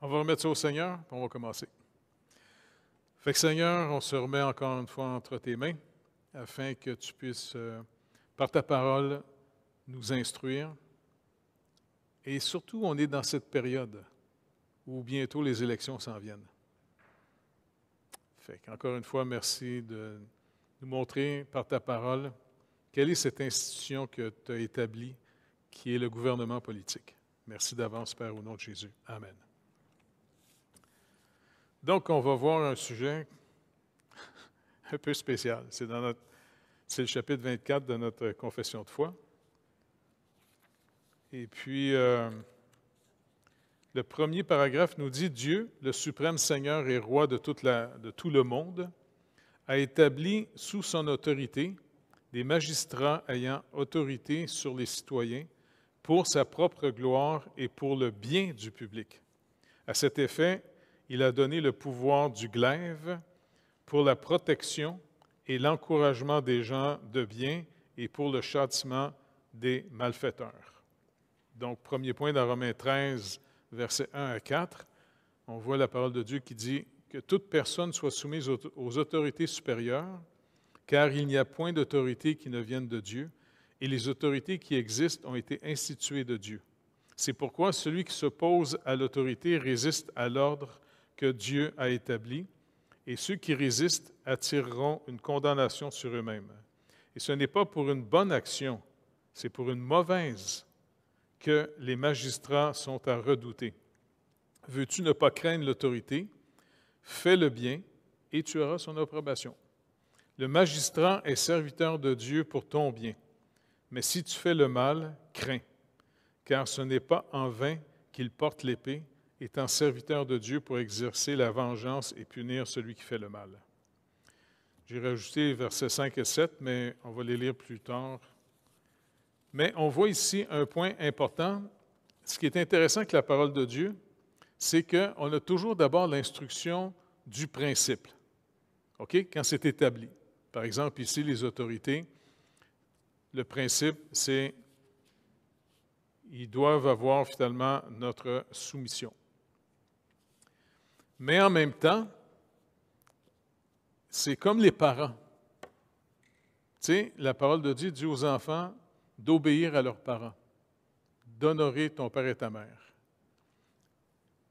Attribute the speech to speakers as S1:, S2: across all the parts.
S1: On va remettre ça au Seigneur, puis on va commencer. Fait que Seigneur, on se remet encore une fois entre tes mains, afin que tu puisses, par ta parole, nous instruire. Et surtout, on est dans cette période où bientôt les élections s'en viennent. Fait qu'encore une fois, merci de nous montrer par ta parole quelle est cette institution que tu as établie, qui est le gouvernement politique. Merci d'avance, Père, au nom de Jésus. Amen. Donc, on va voir un sujet un peu spécial. C'est le chapitre 24 de notre confession de foi. Et puis, le premier paragraphe nous dit « Dieu, le suprême Seigneur et roi de tout le monde, a établi sous son autorité des magistrats ayant autorité sur les citoyens pour sa propre gloire et pour le bien du public. À cet effet, il a donné le pouvoir du glaive pour la protection et l'encouragement des gens de bien et pour le châtiment des malfaiteurs. » Donc, premier point dans Romains 13, versets 1 à 4, on voit la parole de Dieu qui dit que toute personne soit soumise aux autorités supérieures, car il n'y a point d'autorité qui ne vienne de Dieu, et les autorités qui existent ont été instituées de Dieu. C'est pourquoi celui qui s'oppose à l'autorité résiste à l'ordre que Dieu a établi, et ceux qui résistent attireront une condamnation sur eux-mêmes. Et ce n'est pas pour une bonne action, c'est pour une mauvaise que les magistrats sont à redouter. Veux-tu ne pas craindre l'autorité? Fais le bien et tu auras son approbation. Le magistrat est serviteur de Dieu pour ton bien. Mais si tu fais le mal, crains, car ce n'est pas en vain qu'il porte l'épée, étant serviteur de Dieu pour exercer la vengeance et punir celui qui fait le mal. J'ai rajouté les versets 5 et 7, mais on va les lire plus tard. Mais on voit ici un point important. Ce qui est intéressant avec la parole de Dieu, c'est qu'on a toujours d'abord l'instruction du principe, OK? Quand c'est établi. Par exemple, ici, les autorités, le principe, c'est qu'ils doivent avoir finalement notre soumission. Mais en même temps, c'est comme les parents. Tu sais, la parole de Dieu dit aux enfants d'obéir à leurs parents, d'honorer ton père et ta mère.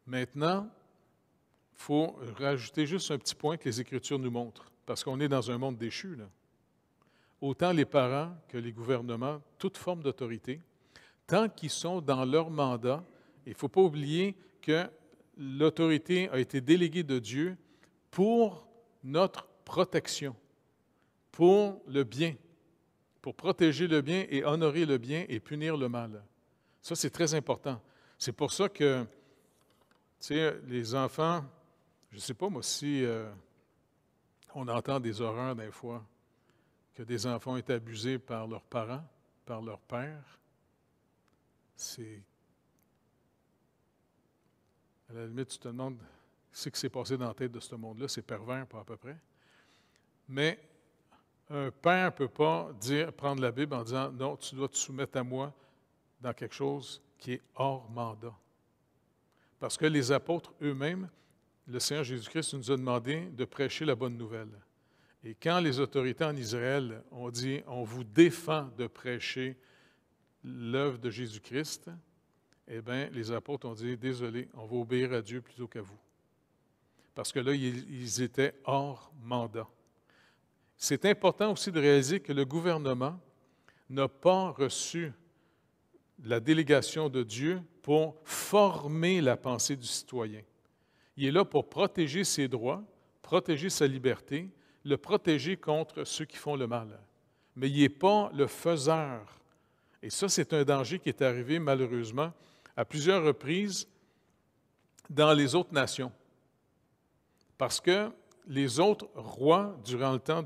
S1: Maintenant, il faut rajouter juste un petit point que les Écritures nous montrent, parce qu'on est dans un monde déchu, là. Autant les parents que les gouvernements, toute forme d'autorité, tant qu'ils sont dans leur mandat, il ne faut pas oublier que l'autorité a été déléguée de Dieu pour notre protection, pour le bien, pour protéger le bien et honorer le bien et punir le mal. Ça, c'est très important. C'est pour ça que, tu sais, les enfants, je ne sais pas moi si on entend des horreurs des fois, que des enfants ont été abusés par leurs parents, par leur père. C'est... À la limite, tu te demandes ce qui s'est passé dans la tête de ce monde-là. C'est pervers, pas à peu près. Mais un père ne peut pas prendre la Bible en disant « Non, tu dois te soumettre à moi dans quelque chose qui est hors mandat. » Parce que les apôtres eux-mêmes, le Seigneur Jésus-Christ nous a demandé de prêcher la bonne nouvelle. Et quand les autorités en Israël ont dit « On vous défend de prêcher l'œuvre de Jésus-Christ », eh bien, les apôtres ont dit « Désolé, on va obéir à Dieu plutôt qu'à vous. » Parce que là, ils étaient hors mandat. C'est important aussi de réaliser que le gouvernement n'a pas reçu la délégation de Dieu pour former la pensée du citoyen. Il est là pour protéger ses droits, protéger sa liberté, le protéger contre ceux qui font le mal. Mais il n'est pas le faiseur. Et ça, c'est un danger qui est arrivé malheureusement à plusieurs reprises dans les autres nations. Parce que les autres rois, durant le temps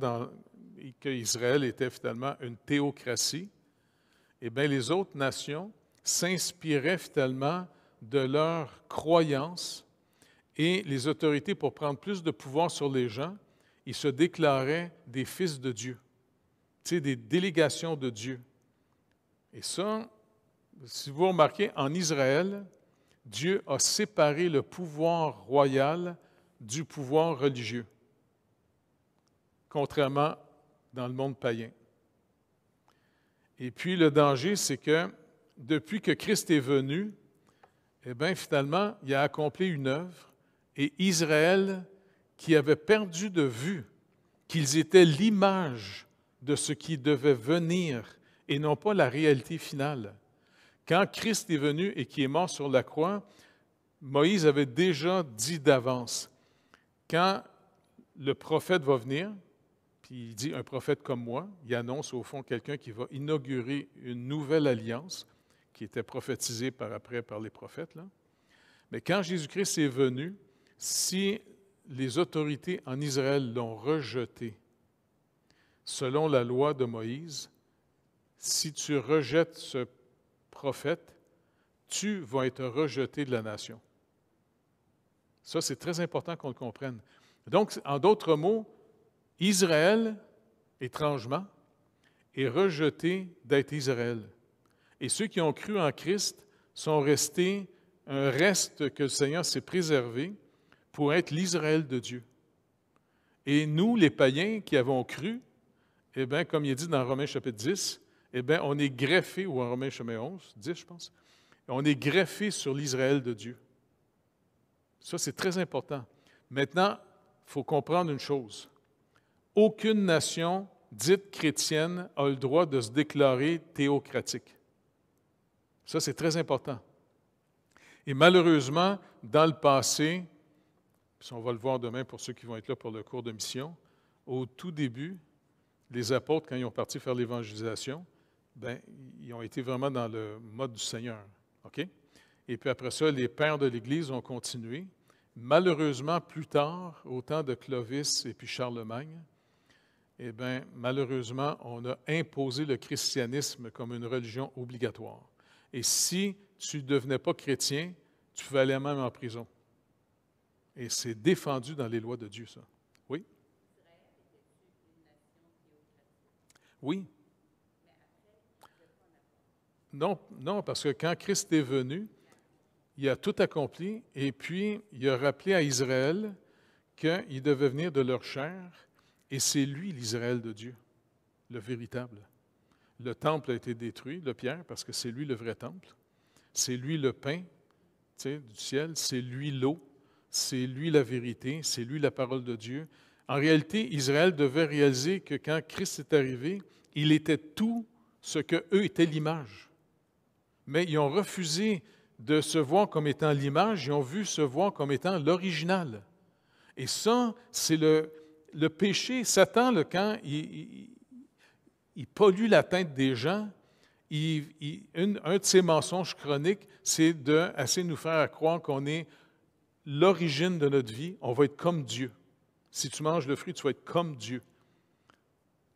S1: qu'Israël était finalement une théocratie, eh bien, les autres nations s'inspiraient finalement de leurs croyances et les autorités, pour prendre plus de pouvoir sur les gens, ils se déclaraient des fils de Dieu, tu sais, des délégations de Dieu. Et ça, si vous remarquez, en Israël, Dieu a séparé le pouvoir royal du pouvoir religieux, contrairement dans le monde païen. Et puis le danger, c'est que depuis que Christ est venu, eh bien, finalement, il a accompli une œuvre et Israël, qui avait perdu de vue qu'ils étaient l'image de ce qui devait venir et non pas la réalité finale. Quand Christ est venu et qui est mort sur la croix, Moïse avait déjà dit d'avance, quand le prophète va venir, puis il dit un prophète comme moi, il annonce au fond quelqu'un qui va inaugurer une nouvelle alliance qui était prophétisée par après par les prophètes, là. Mais quand Jésus-Christ est venu, si les autorités en Israël l'ont rejeté, selon la loi de Moïse, si tu rejettes ce prophète, tu vas être rejeté de la nation. Ça, c'est très important qu'on le comprenne. Donc, en d'autres mots, Israël, étrangement, est rejeté d'être Israël. Et ceux qui ont cru en Christ sont restés un reste que le Seigneur s'est préservé pour être l'Israël de Dieu. Et nous, les païens qui avons cru, eh bien, comme il est dit dans Romains chapitre 10, eh bien, on est greffé, ou en Romains chapitre 11, 10, je pense, on est greffé sur l'Israël de Dieu. Ça, c'est très important. Maintenant, il faut comprendre une chose. Aucune nation dite chrétienne a le droit de se déclarer théocratique. Ça, c'est très important. Et malheureusement, dans le passé, puis on va le voir demain pour ceux qui vont être là pour le cours de mission, au tout début, les apôtres, quand ils ont parti faire l'évangélisation, bien, ils ont été vraiment dans le mode du Seigneur. OK? Et puis après ça, les pères de l'Église ont continué. Malheureusement, plus tard, au temps de Clovis et puis Charlemagne, eh bien, malheureusement, on a imposé le christianisme comme une religion obligatoire. Et si tu ne devenais pas chrétien, tu pouvais aller même en prison. Et c'est défendu dans les lois de Dieu, ça. Oui? Oui. Non, non, parce que quand Christ est venu, il a tout accompli et puis il a rappelé à Israël qu'il devait venir de leur chair et c'est lui l'Israël de Dieu, le véritable. Le temple a été détruit, le Pierre, parce que c'est lui le vrai temple. C'est lui le pain du ciel, c'est lui l'eau, c'est lui la vérité, c'est lui la parole de Dieu. En réalité, Israël devait réaliser que quand Christ est arrivé, il était tout ce qu'eux étaient l'image. Mais ils ont refusé de se voir comme étant l'image, ils ont vu se voir comme étant l'original. Et ça, c'est le péché. Satan, là, quand il pollue la tête des gens, un de ses mensonges chroniques, c'est d'essayer de nous faire croire qu'on est l'origine de notre vie, on va être comme Dieu. Si tu manges le fruit, tu vas être comme Dieu.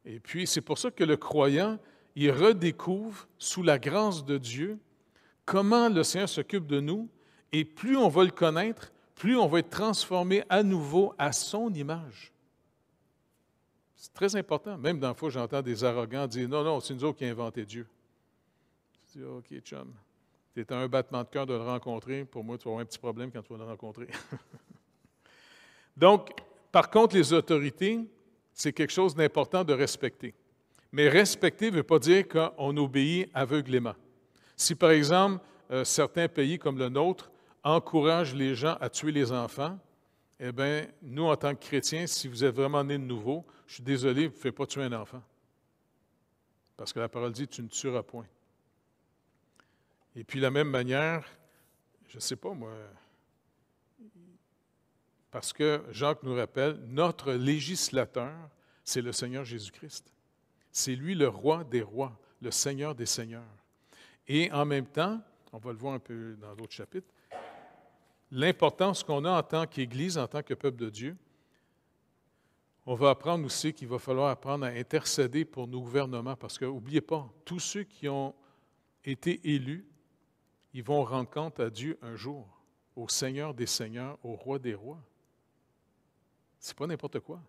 S1: Et puis, c'est pour ça que le croyant, il redécouvre, sous la grâce de Dieu, comment le Seigneur s'occupe de nous, et plus on va le connaître, plus on va être transformé à nouveau à son image. C'est très important. Même dans le fois, j'entends des arrogants dire « Non, non, c'est nous autres qui avons inventé Dieu. » Je dis « OK, chum, tu es un battement de cœur de le rencontrer. Pour moi, tu vas avoir un petit problème quand tu vas le rencontrer. » Donc, par contre, les autorités, c'est quelque chose d'important de respecter. Mais respecter ne veut pas dire qu'on obéit aveuglément. Si, par exemple, certains pays comme le nôtre encouragent les gens à tuer les enfants, eh bien, nous, en tant que chrétiens, si vous êtes vraiment nés de nouveau, je suis désolé, vous ne pouvez pas tuer un enfant. Parce que la parole dit, tu ne tueras point. Et puis, de la même manière, je ne sais pas, moi, parce que Jacques nous rappelle, notre législateur, c'est le Seigneur Jésus-Christ. C'est lui le roi des rois, le Seigneur des seigneurs. Et en même temps, on va le voir un peu dans d'autres chapitres, l'importance qu'on a en tant qu'Église, en tant que peuple de Dieu, on va apprendre aussi qu'il va falloir apprendre à intercéder pour nos gouvernements, parce que, n'oubliez pas, tous ceux qui ont été élus, ils vont rendre compte à Dieu un jour, au Seigneur des seigneurs, au roi des rois. C'est pas n'importe quoi.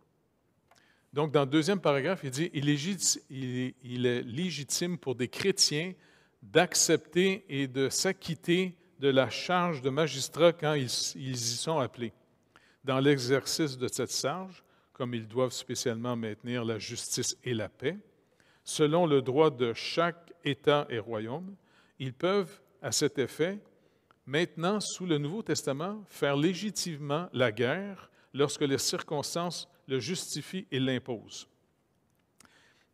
S1: Donc, dans le deuxième paragraphe, il dit il est légitime pour des chrétiens d'accepter et de s'acquitter de la charge de magistrat quand ils y sont appelés. Dans l'exercice de cette charge, comme ils doivent spécialement maintenir la justice et la paix, selon le droit de chaque État et royaume, ils peuvent, à cet effet, maintenant, sous le Nouveau Testament, faire légitimement la guerre lorsque les circonstances le justifient et l'imposent.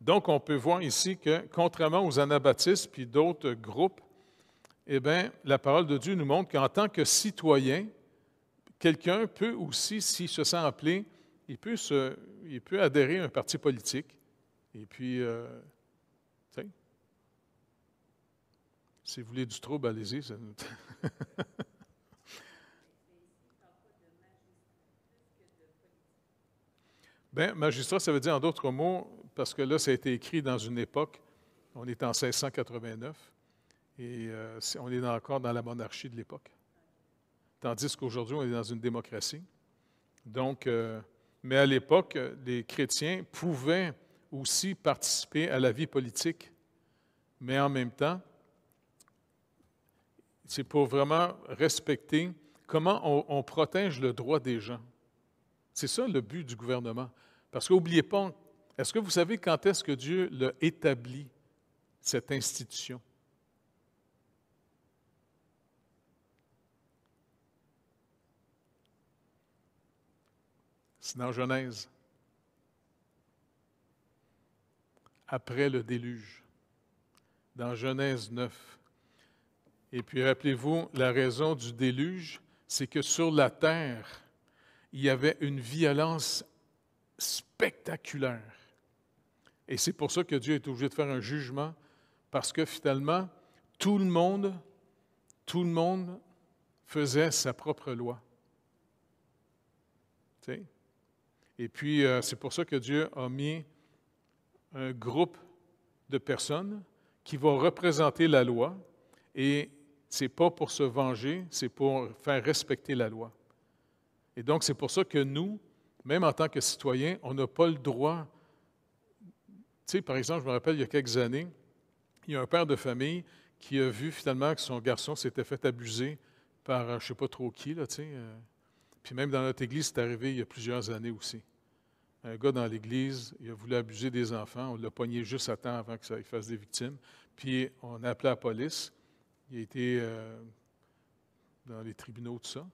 S1: Donc, on peut voir ici que, contrairement aux anabaptistes puis d'autres groupes, eh bien, la parole de Dieu nous montre qu'en tant que citoyen, quelqu'un peut aussi, s'il se sent appelé, il peut adhérer à un parti politique. Et puis, si vous voulez du trouble, allez-y. Bien, magistrat, ça veut dire en d'autres mots, parce que là, ça a été écrit dans une époque, on est en 1689, et on est encore dans la monarchie de l'époque. Tandis qu'aujourd'hui, on est dans une démocratie. Donc, mais à l'époque, les chrétiens pouvaient aussi participer à la vie politique, mais en même temps, c'est pour vraiment respecter comment on protège le droit des gens. C'est ça le but du gouvernement. Parce qu'oubliez pas, est-ce que vous savez quand est-ce que Dieu l'a établi, cette institution? C'est dans Genèse. Après le déluge. Dans Genèse 9. Et puis rappelez-vous, la raison du déluge, c'est que sur la terre, il y avait une violence spectaculaire. Et c'est pour ça que Dieu est obligé de faire un jugement, parce que finalement, tout le monde faisait sa propre loi. Tu sais? Et puis, c'est pour ça que Dieu a mis un groupe de personnes qui vont représenter la loi, et ce n'est pas pour se venger, c'est pour faire respecter la loi. Et donc, c'est pour ça que nous, même en tant que citoyens, on n'a pas le droit. Tu sais, par exemple, je me rappelle, il y a quelques années, il y a un père de famille qui a vu finalement que son garçon s'était fait abuser par je ne sais pas trop qui, là, tu sais. Puis même dans notre église, c'est arrivé il y a plusieurs années aussi. Un gars dans l'église, il a voulu abuser des enfants. On l'a pogné juste à temps avant qu'il fasse des victimes. Puis on a appelé la police. Il a été dans les tribunaux, tout ça.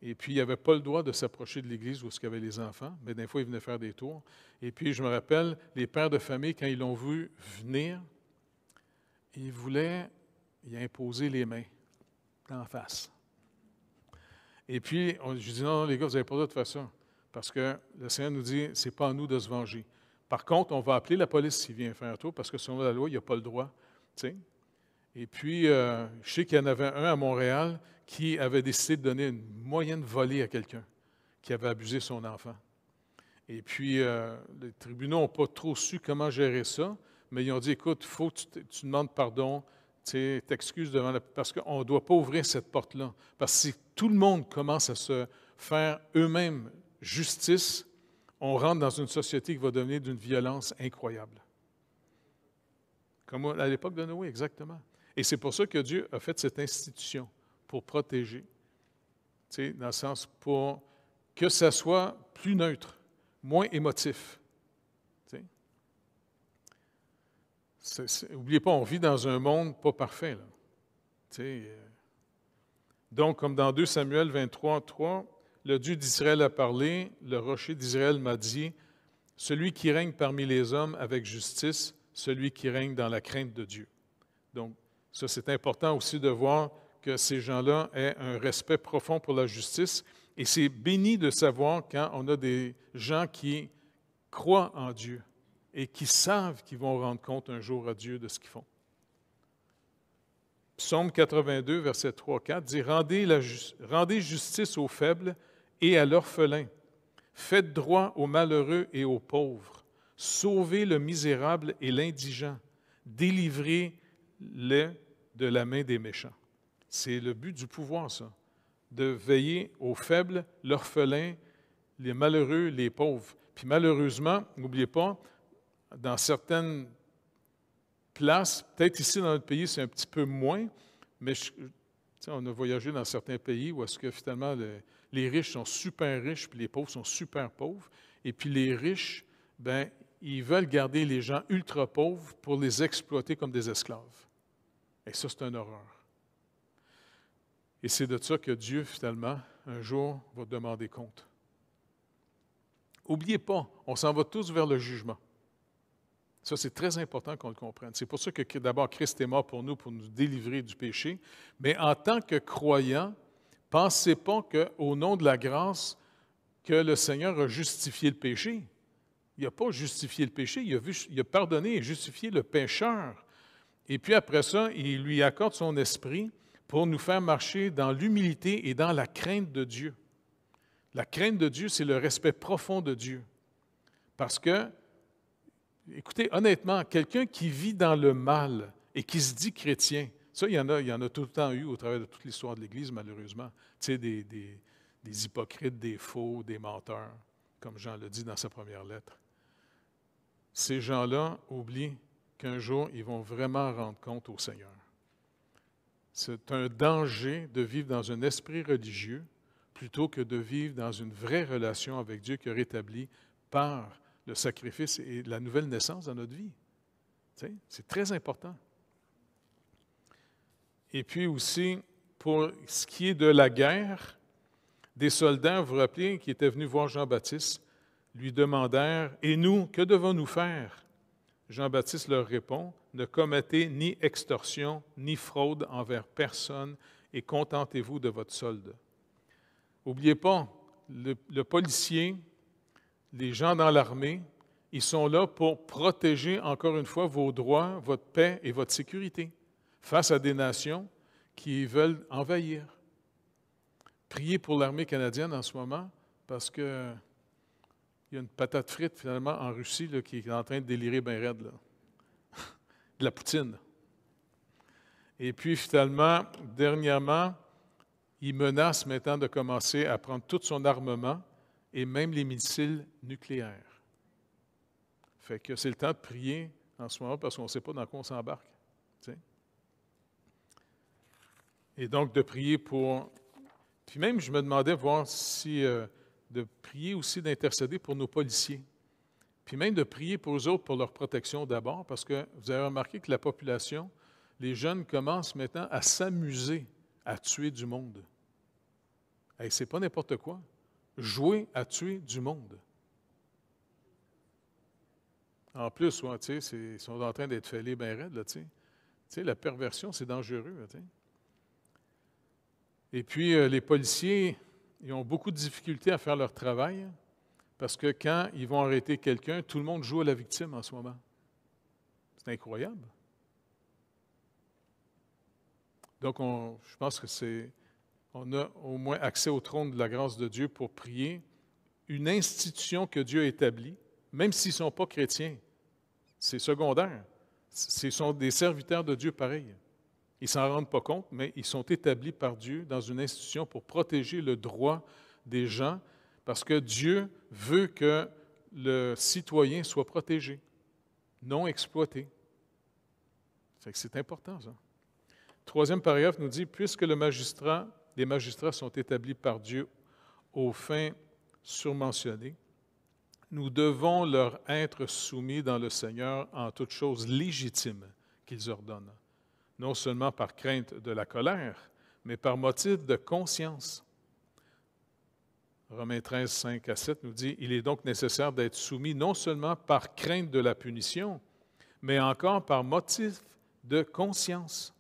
S1: Et puis, il n'avait pas le droit de s'approcher de l'église où il y avait les enfants, mais des fois, il venait faire des tours. Et puis, je me rappelle, les pères de famille, quand ils l'ont vu venir, ils voulaient y imposer les mains en face. Et puis, je dis non, les gars, vous n'avez pas le droit de faire ça. Parce que le Seigneur nous dit, ce n'est pas à nous de se venger. Par contre, on va appeler la police s'il vient faire un tour, parce que selon la loi, il n'a pas le droit. Tu sais? Et puis, je sais qu'il y en avait un à Montréal qui avait décidé de donner une moyenne volée à quelqu'un qui avait abusé son enfant. Et puis, les tribunaux n'ont pas trop su comment gérer ça, mais ils ont dit, écoute, il faut que tu demandes pardon, tu t'excuses devant la... Parce qu'on ne doit pas ouvrir cette porte-là. Parce que si tout le monde commence à se faire eux-mêmes justice, on rentre dans une société qui va devenir d'une violence incroyable. Comme à l'époque de Noé, exactement. Et c'est pour ça que Dieu a fait cette institution, pour protéger. Tu sais, dans le sens pour que ça soit plus neutre, moins émotif. N'oubliez pas, on vit dans un monde pas parfait. Là. Donc, comme dans 2 Samuel 23, 3, le Dieu d'Israël a parlé, le rocher d'Israël m'a dit, « Celui qui règne parmi les hommes avec justice, celui qui règne dans la crainte de Dieu. » Donc, ça, c'est important aussi de voir que ces gens-là aient un respect profond pour la justice. Et c'est béni de savoir quand on a des gens qui croient en Dieu et qui savent qu'ils vont rendre compte un jour à Dieu de ce qu'ils font. Psaume 82, verset 3-4 dit « Rendez justice aux faibles et à l'orphelin. Faites droit aux malheureux et aux pauvres. Sauvez le misérable et l'indigent. Délivrez-les de la main des méchants. » C'est le but du pouvoir, ça, de veiller aux faibles, l'orphelin, les malheureux, les pauvres. Puis malheureusement, n'oubliez pas, dans certaines places, peut-être ici dans notre pays, c'est un petit peu moins, mais sais, on a voyagé dans certains pays où est-ce que finalement les riches sont super riches, puis les pauvres sont super pauvres. Et puis les riches, ben, ils veulent garder les gens ultra pauvres pour les exploiter comme des esclaves. Et ça, c'est une horreur. Et c'est de ça que Dieu, finalement, un jour, va demander compte. N'oubliez pas, on s'en va tous vers le jugement. Ça, c'est très important qu'on le comprenne. C'est pour ça que d'abord, Christ est mort pour nous délivrer du péché. Mais en tant que croyants, pensez pas qu'au nom de la grâce, que le Seigneur a justifié le péché. Il n'a pas justifié le péché, il a pardonné et justifié le pécheur. Et puis après ça, il lui accorde son esprit pour nous faire marcher dans l'humilité et dans la crainte de Dieu. La crainte de Dieu, c'est le respect profond de Dieu. Parce que, écoutez, honnêtement, quelqu'un qui vit dans le mal et qui se dit chrétien, ça, il y en a tout le temps eu au travers de toute l'histoire de l'Église, malheureusement. Tu sais, des hypocrites, des faux, des menteurs, comme Jean le dit dans sa première lettre. Ces gens-là oublient qu'un jour, ils vont vraiment rendre compte au Seigneur. C'est un danger de vivre dans un esprit religieux plutôt que de vivre dans une vraie relation avec Dieu qui est rétablie par le sacrifice et la nouvelle naissance dans notre vie. Tu sais, c'est très important. Et puis aussi, pour ce qui est de la guerre, des soldats, vous vous rappelez, qui étaient venus voir Jean-Baptiste, lui demandèrent « Et nous, que devons-nous faire ?» Jean-Baptiste leur répond « Ne commettez ni extorsion, ni fraude envers personne, et contentez-vous de votre solde. » N'oubliez pas, le policier, les gens dans l'armée, ils sont là pour protéger, encore une fois, vos droits, votre paix et votre sécurité face à des nations qui veulent envahir. Priez pour l'armée canadienne en ce moment, parce que il y a une patate frite, finalement, en Russie, là, qui est en train de délirer bien raide, là. De la poutine. Et puis, finalement, dernièrement, il menace maintenant de commencer à prendre tout son armement et même les missiles nucléaires. Fait que c'est le temps de prier en ce moment parce qu'on ne sait pas dans quoi on s'embarque. Tu sais. Et donc, de prier pour... Puis même, je me demandais voir si... de prier aussi, d'intercéder pour nos policiers. Puis même de prier pour eux autres, pour leur protection d'abord, parce que vous avez remarqué que la population, les jeunes commencent maintenant à s'amuser à tuer du monde. Hey, c'est pas n'importe quoi. Jouer à tuer du monde. En plus, ouais, tu sais, ils sont en train d'être fêlés bien raides, là, tu sais. Tu sais, la perversion, c'est dangereux, là, tu sais. Et puis, les policiers, ils ont beaucoup de difficultés à faire leur travail parce que quand ils vont arrêter quelqu'un, tout le monde joue à la victime en ce moment. C'est incroyable. Donc, je pense que on a au moins accès au trône de la grâce de Dieu pour prier une institution que Dieu a établie, même s'ils ne sont pas chrétiens. C'est secondaire. Ce sont des serviteurs de Dieu pareils. Ils ne s'en rendent pas compte, mais ils sont établis par Dieu dans une institution pour protéger le droit des gens, parce que Dieu veut que le citoyen soit protégé, non exploité. C'est important, ça. Troisième paragraphe nous dit, puisque les magistrats sont établis par Dieu aux fins surmentionnées, nous devons leur être soumis dans le Seigneur en toutes choses légitimes qu'ils ordonnent, non seulement par crainte de la colère, mais par motif de conscience. Romains 13, 5 à 7 nous dit, « Il est donc nécessaire d'être soumis non seulement par crainte de la punition, mais encore par motif de conscience.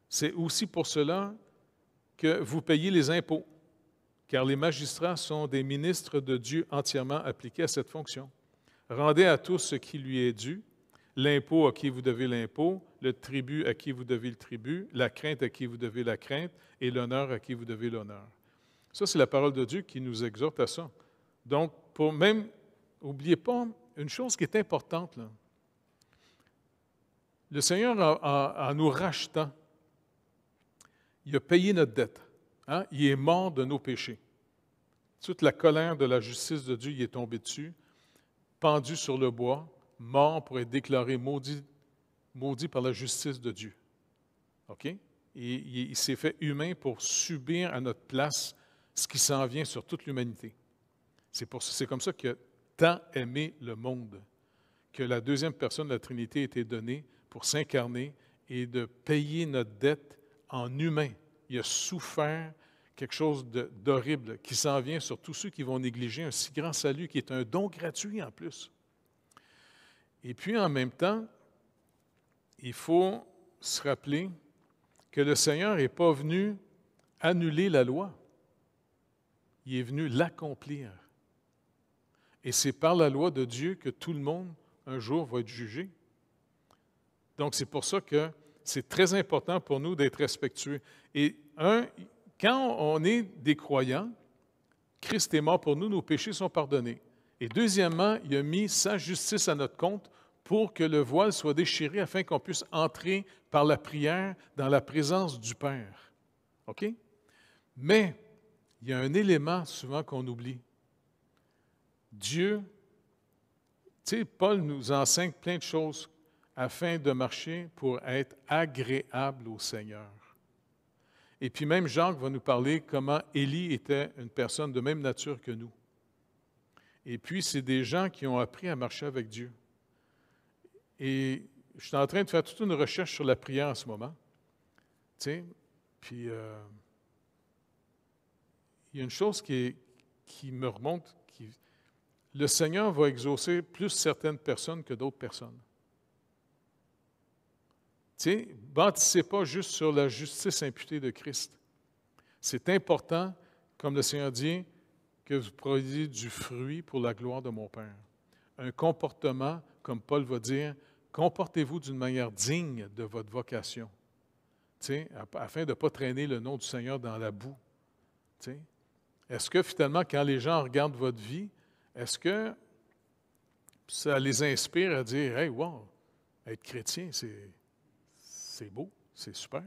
S1: C'est aussi pour cela que vous payez les impôts, car les magistrats sont des ministres de Dieu entièrement appliqués à cette fonction. Rendez à tous ce qui lui est dû, l'impôt à qui vous devez l'impôt, le tribut à qui vous devez le tribut, la crainte à qui vous devez la crainte, et l'honneur à qui vous devez l'honneur. » Ça, c'est la parole de Dieu qui nous exhorte à ça. Donc, n'oubliez pas une chose qui est importante, là. Le Seigneur, en nous rachetant, il a payé notre dette. Hein? Il est mort de nos péchés. Toute la colère de la justice de Dieu il est tombée dessus, pendu sur le bois, mort pour être déclaré maudit par la justice de Dieu. OK? et il s'est fait humain pour subir à notre place ce qui s'en vient sur toute l'humanité. C'est comme ça qu'il a tant aimé le monde, que la deuxième personne de la Trinité a été donnée pour s'incarner et de payer notre dette en humain. Il a souffert quelque chose d'horrible qui s'en vient sur tous ceux qui vont négliger un si grand salut qui est un don gratuit en plus. Et puis en même temps, il faut se rappeler que le Seigneur n'est pas venu annuler la loi. Il est venu l'accomplir. Et c'est par la loi de Dieu que tout le monde, un jour, va être jugé. Donc, c'est pour ça que c'est très important pour nous d'être respectueux. Et quand on est des croyants, Christ est mort pour nous, nos péchés sont pardonnés. Et deuxièmement, il a mis sa justice à notre compte pour que le voile soit déchiré afin qu'on puisse entrer par la prière dans la présence du Père. OK? Mais il y a un élément souvent qu'on oublie. Dieu, tu sais, Paul nous enseigne plein de choses afin de marcher pour être agréable au Seigneur. Et puis même Jacques va nous parler comment Élie était une personne de même nature que nous. Et puis c'est des gens qui ont appris à marcher avec Dieu. Et je suis en train de faire toute une recherche sur la prière en ce moment. Tu sais, puis il y a une chose qui me remonte, le Seigneur va exaucer plus certaines personnes que d'autres personnes. Tu sais, bâtissez pas juste sur la justice imputée de Christ. C'est important, comme le Seigneur dit, que vous produisiez du fruit pour la gloire de mon Père. Un comportement, comme Paul va dire, comportez-vous d'une manière digne de votre vocation, tu sais, afin de ne pas traîner le nom du Seigneur dans la boue. Tu sais. Est-ce que finalement, quand les gens regardent votre vie, est-ce que ça les inspire à dire « Hey, wow, être chrétien, c'est beau, c'est super. »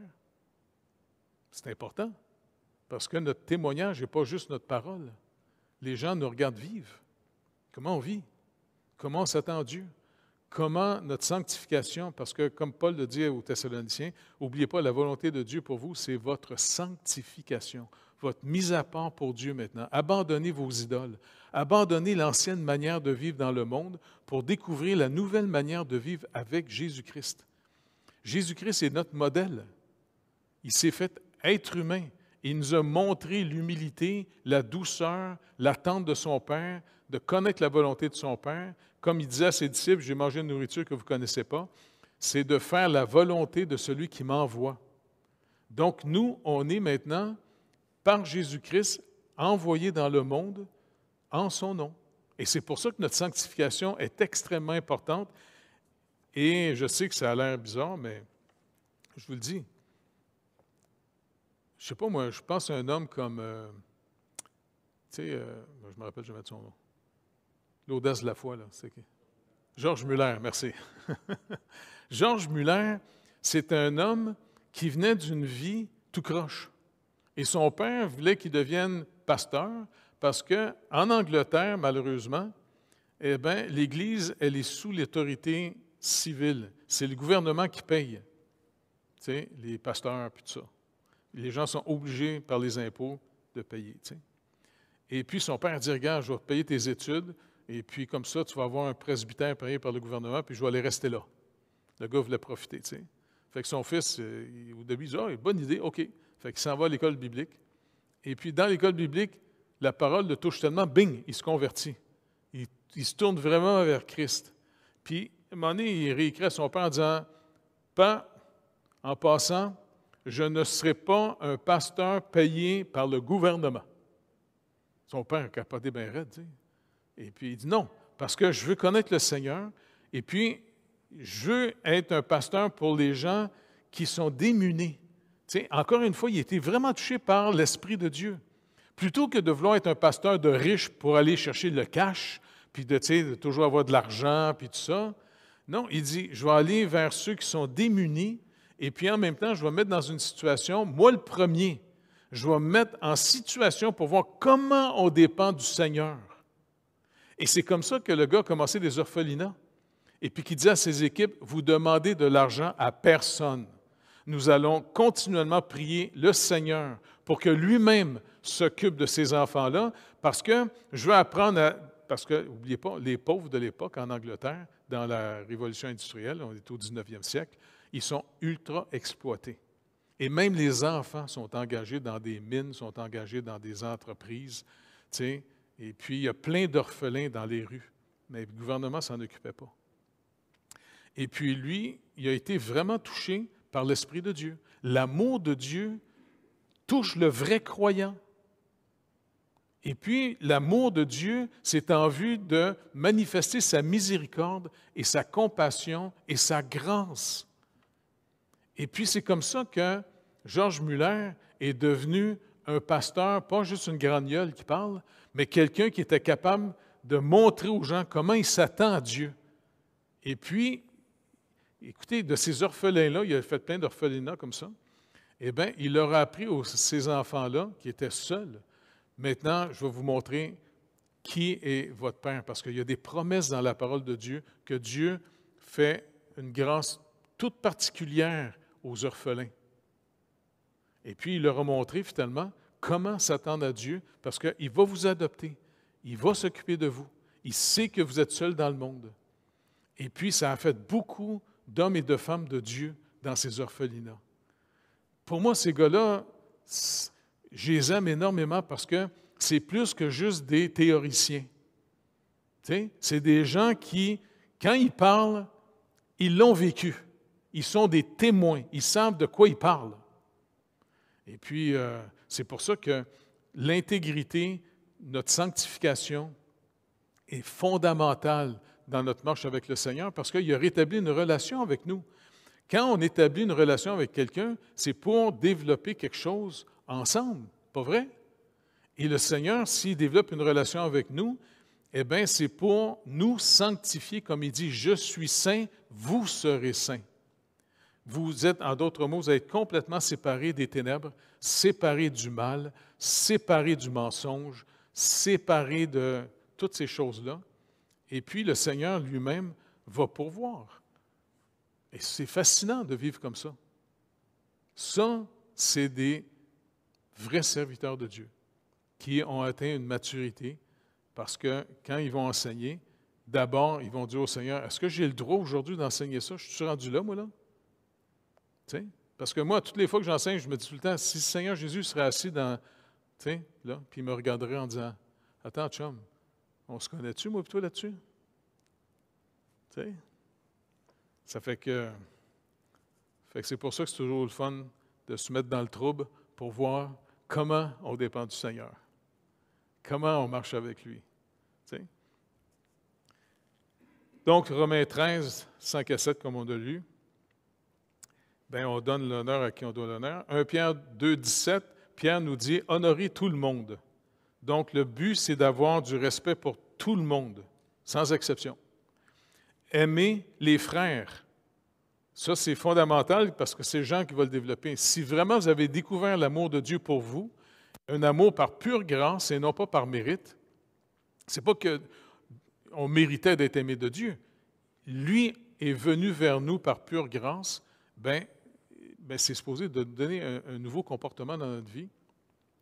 S1: C'est important, parce que notre témoignage n'est pas juste notre parole. Les gens nous regardent vivre. Comment on vit? Comment on s'attend à Dieu? Comment notre sanctification, parce que comme Paul le dit aux Thessaloniciens, n'oubliez pas, la volonté de Dieu pour vous, c'est votre sanctification, votre mise à part pour Dieu maintenant. Abandonnez vos idoles, abandonnez l'ancienne manière de vivre dans le monde pour découvrir la nouvelle manière de vivre avec Jésus-Christ. Jésus-Christ est notre modèle. Il s'est fait être humain. Il nous a montré l'humilité, la douceur, l'attente de son Père, de connaître la volonté de son Père. Comme il disait à ses disciples, j'ai mangé une nourriture que vous ne connaissez pas, c'est de faire la volonté de celui qui m'envoie. Donc nous, on est maintenant, par Jésus-Christ, envoyés dans le monde en son nom. Et c'est pour ça que notre sanctification est extrêmement importante. Et je sais que ça a l'air bizarre, mais je vous le dis. Je ne sais pas, moi, je pense à un homme comme, tu sais, je me rappelle, je vais mettre son nom. L'audace de la foi, là. C'est Georges Muller, merci. Georges Muller, c'est un homme qui venait d'une vie tout croche. Et son père voulait qu'il devienne pasteur parce qu'en Angleterre, malheureusement, eh bien, l'Église, elle est sous l'autorité civile. C'est le gouvernement qui paye, tu sais, les pasteurs puis tout ça. Les gens sont obligés par les impôts de payer, tu sais. Et puis son père dit, regarde, je vais payer tes études, et puis comme ça, tu vas avoir un presbytère payé par le gouvernement, puis je vais aller rester là. Le gars voulait profiter, tu sais. Fait que son fils, au début, il dit, ah, bonne idée, OK. Fait qu'il s'en va à l'école biblique. Et puis dans l'école biblique, la parole le touche tellement, bing, il se convertit. Il se tourne vraiment vers Christ. Puis, à un moment donné, il réécrit à son père en disant, « Père, en passant, je ne serai pas un pasteur payé par le gouvernement. » Son père a capoté bien raide, tu sais. Et puis il dit, « Non, parce que je veux connaître le Seigneur, et puis je veux être un pasteur pour les gens qui sont démunis. » Tu sais, encore une fois, il était vraiment touché par l'Esprit de Dieu. Plutôt que de vouloir être un pasteur de riche pour aller chercher le cash, puis de toujours avoir de l'argent, puis tout ça. Non, il dit, je vais aller vers ceux qui sont démunis, et puis en même temps, je vais me mettre dans une situation, moi le premier, je vais me mettre en situation pour voir comment on dépend du Seigneur. Et c'est comme ça que le gars a commencé des orphelinats. Et puis qu'il dit à ses équipes, vous demandez de l'argent à personne. nous allons continuellement prier le Seigneur pour que lui-même s'occupe de ces enfants-là, parce que je veux apprendre à... Parce que, n'oubliez pas, les pauvres de l'époque en Angleterre, dans la Révolution industrielle, on est au 19e siècle, ils sont ultra exploités. Et même les enfants sont engagés dans des mines, sont engagés dans des entreprises, tu sais, et puis il y a plein d'orphelins dans les rues, mais le gouvernement ne s'en occupait pas. Et puis lui, il a été vraiment touché par l'Esprit de Dieu. L'amour de Dieu touche le vrai croyant. Et puis, l'amour de Dieu, c'est en vue de manifester sa miséricorde et sa compassion et sa grâce. Et puis, c'est comme ça que Georges Muller est devenu un pasteur, pas juste une grande gueule qui parle, mais quelqu'un qui était capable de montrer aux gens comment il s'attend à Dieu. Et puis, écoutez, de ces orphelins-là, il a fait plein d'orphelinats comme ça, eh bien, il leur a appris à ces enfants-là, qui étaient seuls, maintenant, je vais vous montrer qui est votre Père, parce qu'il y a des promesses dans la parole de Dieu que Dieu fait une grâce toute particulière aux orphelins. Et puis, il leur a montré finalement comment s'attendre à Dieu, parce qu'il va vous adopter, il va s'occuper de vous, il sait que vous êtes seul dans le monde. Et puis, ça a fait beaucoup d'hommes et de femmes de Dieu dans ces orphelinats. Pour moi, ces gars-là, je les aime énormément parce que c'est plus que juste des théoriciens. Tu sais, c'est des gens qui, quand ils parlent, ils l'ont vécu. Ils sont des témoins. Ils savent de quoi ils parlent. Et puis, c'est pour ça que l'intégrité, notre sanctification est fondamentale dans notre marche avec le Seigneur parce qu'il a rétabli une relation avec nous. Quand on établit une relation avec quelqu'un, c'est pour développer quelque chose ensemble, pas vrai? Et le Seigneur, s'il développe une relation avec nous, eh bien, c'est pour nous sanctifier, comme il dit, « Je suis saint, vous serez saints ». Vous êtes, en d'autres mots, vous êtes complètement séparés des ténèbres, séparés du mal, séparés du mensonge, séparés de toutes ces choses-là. Et puis, le Seigneur lui-même va pourvoir. Et c'est fascinant de vivre comme ça. Ça, c'est des vrais serviteurs de Dieu qui ont atteint une maturité parce que quand ils vont enseigner, d'abord, ils vont dire au Seigneur, est-ce que j'ai le droit aujourd'hui d'enseigner ça? Je suis rendu là, moi, là? Tu sais? Parce que moi, toutes les fois que j'enseigne, je me dis tout le temps, si le Seigneur Jésus serait assis dans, tu sais, là, puis il me regarderait en disant, attends, chum, on se connaît-tu, moi et toi, là-dessus? Tu sais? Ça fait que c'est pour ça que c'est toujours le fun de se mettre dans le trouble pour voir comment on dépend du Seigneur, comment on marche avec lui. Tu sais? Donc, Romains 13, 5 à 7, comme on a lu, bien, on donne l'honneur à qui on doit l'honneur. 1 Pierre 2, 17, Pierre nous dit « Honorez tout le monde ». Donc, le but, c'est d'avoir du respect pour tout le monde, sans exception. Aimer les frères. Ça, c'est fondamental parce que c'est Jean qui va le développer. Si vraiment vous avez découvert l'amour de Dieu pour vous, un amour par pure grâce et non pas par mérite, c'est pas qu'on méritait d'être aimé de Dieu. Lui est venu vers nous par pure grâce, bien, c'est supposé de donner un nouveau comportement dans notre vie,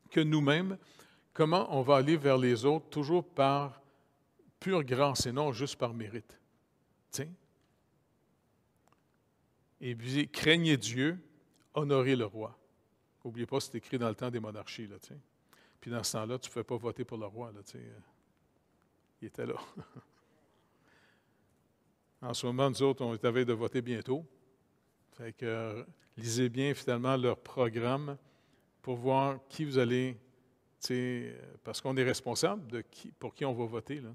S1: que nous-mêmes, comment on va aller vers les autres, toujours par pure grâce et non juste par mérite. T'sais? Et puis, craignez Dieu, honorez le roi. N'oubliez pas, c'est écrit dans le temps des monarchies. Là, t'sais. Puis dans ce temps-là, tu ne pouvais pas voter pour le roi. Là, il était là. En ce moment, nous autres, on est à veille de voter bientôt. Fait que lisez bien finalement leur programme pour voir qui vous allez, parce qu'on est responsable de pour qui on va voter. Là.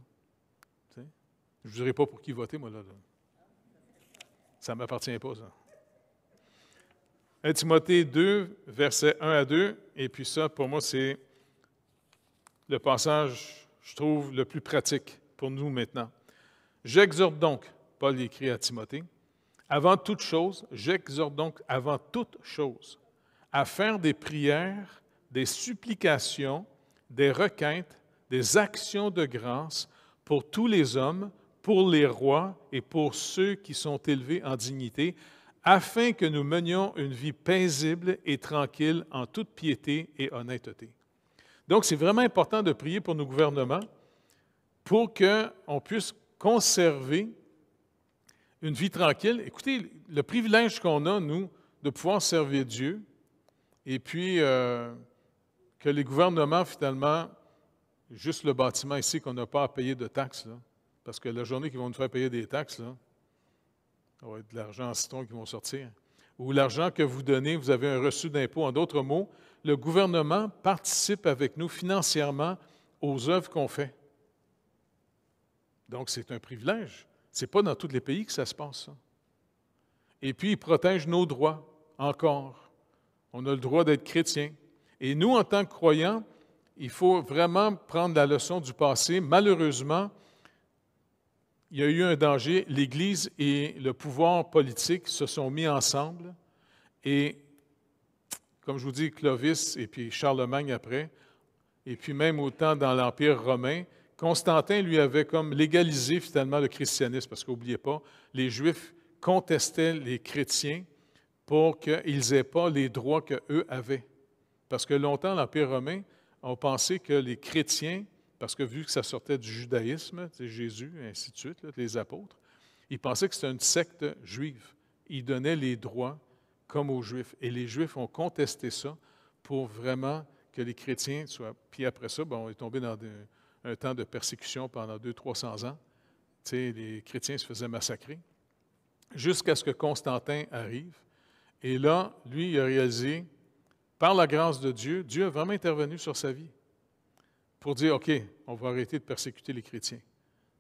S1: Je ne vous dirai pas pour qui voter, moi, là. Ça ne m'appartient pas, ça. 1 Timothée 2, versets 1 à 2, et puis ça, pour moi, c'est le passage, je trouve, le plus pratique pour nous maintenant. « J'exhorte donc, » Paul écrit à Timothée, « avant toute chose, j'exhorte donc avant toute chose, à faire des prières, des supplications, des requêtes, des actions de grâce pour tous les hommes, pour les rois et pour ceux qui sont élevés en dignité, afin que nous menions une vie paisible et tranquille en toute piété et honnêteté. Donc, c'est vraiment important de prier pour nos gouvernements pour qu'on puisse conserver une vie tranquille. Écoutez, le privilège qu'on a, nous, de pouvoir servir Dieu, et puis que les gouvernements, finalement, juste le bâtiment ici, qu'on n'a pas à payer de taxes, là, parce que la journée qu'ils vont nous faire payer des taxes, là, ça va être de l'argent en citron qui vont sortir. Ou l'argent que vous donnez, vous avez un reçu d'impôt. En d'autres mots, le gouvernement participe avec nous financièrement aux œuvres qu'on fait. Donc, c'est un privilège. Ce n'est pas dans tous les pays que ça se passe, ça. Et puis, il protège nos droits, encore. On a le droit d'être chrétien. Et nous, en tant que croyants, il faut vraiment prendre la leçon du passé. Malheureusement, il y a eu un danger. L'Église et le pouvoir politique se sont mis ensemble. Et, comme je vous dis, Clovis et puis Charlemagne après, et puis même autant dans l'Empire romain, Constantin, lui, avait comme légalisé finalement le christianisme, parce qu'oubliez pas, les Juifs contestaient les chrétiens pour qu'ils n'aient pas les droits qu'eux avaient. Parce que longtemps, l'Empire romain, on pensait que les chrétiens, parce que vu que ça sortait du judaïsme, Jésus, et ainsi de suite, là, les apôtres, ils pensaient que c'était une secte juive. Ils donnaient les droits comme aux Juifs. Et les Juifs ont contesté ça pour vraiment que les chrétiens soient... Puis après ça, bon, on est tombé dans un temps de persécution pendant 200-300 ans. Tu sais, les chrétiens se faisaient massacrer jusqu'à ce que Constantin arrive. Et là, lui, il a réalisé, par la grâce de Dieu, Dieu a vraiment intervenu sur sa vie pour dire, OK, on va arrêter de persécuter les chrétiens.